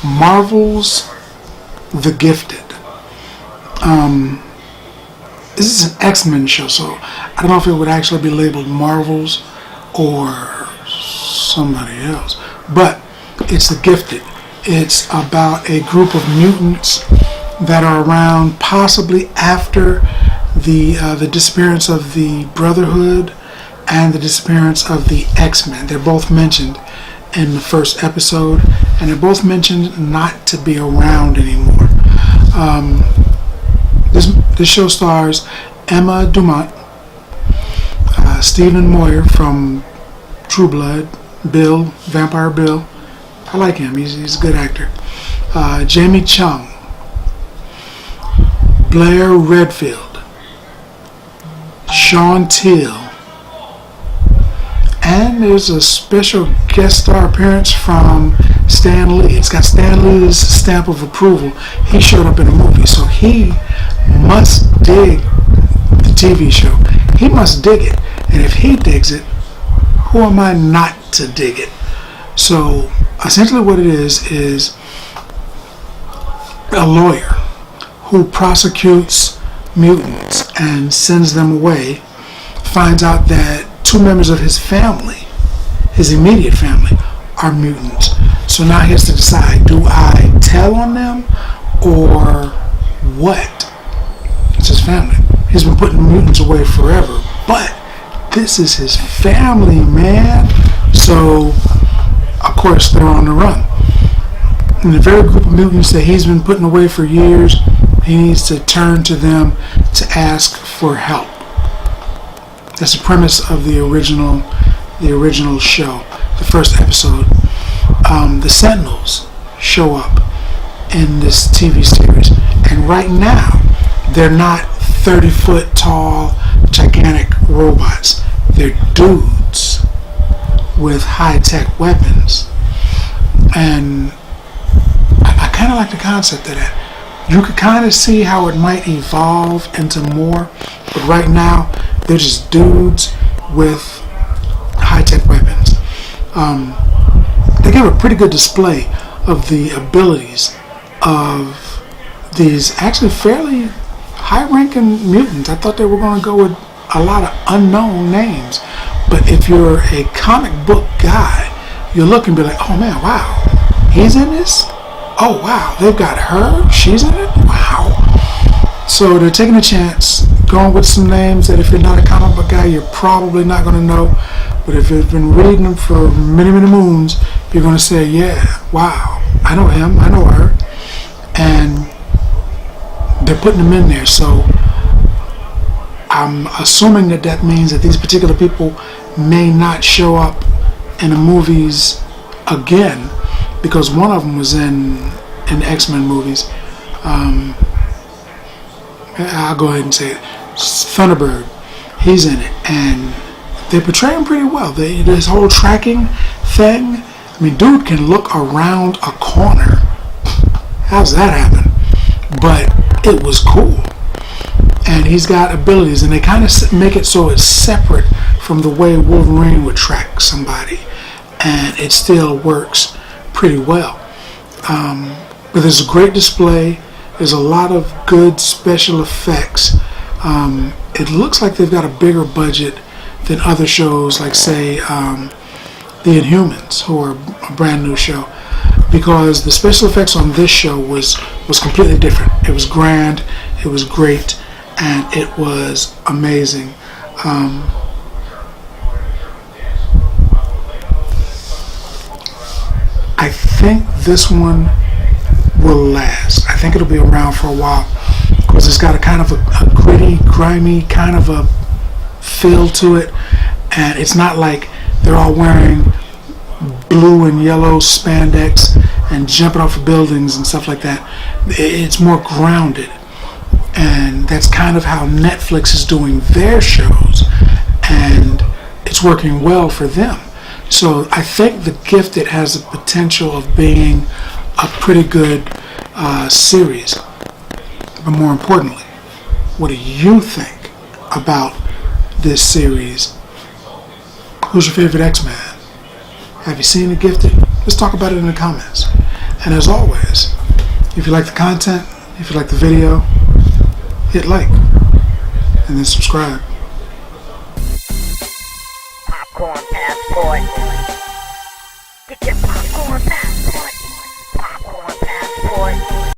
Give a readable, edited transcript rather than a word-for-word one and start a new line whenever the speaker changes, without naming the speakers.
Marvel's The Gifted. This is an X-Men show, so I don't know if it would actually be labeled Marvel's or somebody else, but it's The Gifted. It's about a group of mutants that are around possibly after the disappearance of the Brotherhood and the disappearance of the X-Men. They're both mentioned in the first episode, and they're both mentioned not to be around anymore. This show stars Emma Dumont, Stephen Moyer from True Blood, Bill, Vampire Bill. I like him. He's a good actor. Jamie Chung, Blair Redfield, Sean Teal, and there's a special guest star appearance from Stan Lee. It's got Stan Lee's stamp of approval. He showed up in the movie, so he must dig the TV show. He must dig it, and if he digs it, who am I not to dig it? So essentially what it is a lawyer who prosecutes mutants and sends them away, finds out that two members of his family, his immediate family, are mutants. So now he has to decide, do I tell on them or what? It's his family. He's been putting mutants away forever, but this is his family, man. So of course they're on the run. And the very group of mutants that he's been putting away for years, he needs to turn to them to ask for help. That's the premise of the original show, the first episode. The Sentinels show up in this TV series, and right now they're not 30-foot tall, gigantic robots. They're dudes with high-tech weapons, and I kind of like the concept of that. You could kind of see how it might evolve into more, but right now they're just dudes with high-tech weapons. They give a pretty good display of the abilities of these actually fairly high-ranking mutants. I thought they were going to go with a lot of unknown names, but if you're a comic book guy, you look and be like, oh man, wow, he's in this? Oh wow, they've got her, she's in it? Wow. So they're taking a chance, going with some names that if you're not a comic book guy, you're probably not going to know. But if you've been reading them for many, many moons, you're going to say, yeah, wow, I know him, I know her. And they're putting them in there. So I'm assuming that means that these particular people may not show up in the movies again, because one of them was in X-Men movies. I'll go ahead and say it. Thunderbird, he's in it, and they portray him pretty well. This whole tracking thing, I mean, dude can look around a corner. How's that happen? But it was cool. And he's got abilities, and they kind of make it so it's separate from the way Wolverine would track somebody, and it still works pretty well. But there's a great display. There's a lot of good special effects. It looks like they've got a bigger budget than other shows, like say The Inhumans, who are a brand new show, because the special effects on this show was completely different. It was grand, it was great, and it was amazing. I think this one will last. I think it'll be around for a while, because it's got a kind of a gritty, grimy kind of a feel to it, and it's not like they're all wearing blue and yellow spandex and jumping off of buildings and stuff like that. It's more grounded, and that's kind of how Netflix is doing their shows, and it's working well for them. So I think The Gifted has the potential of being a pretty good series. But more importantly, what do you think about this series. Who's your favorite X-Man? Have you seen The Gifted? Let's talk about it in the comments. And as always, if you like the content, if you like the video, hit like and then subscribe.
Popcorn passport. Get your popcorn passport.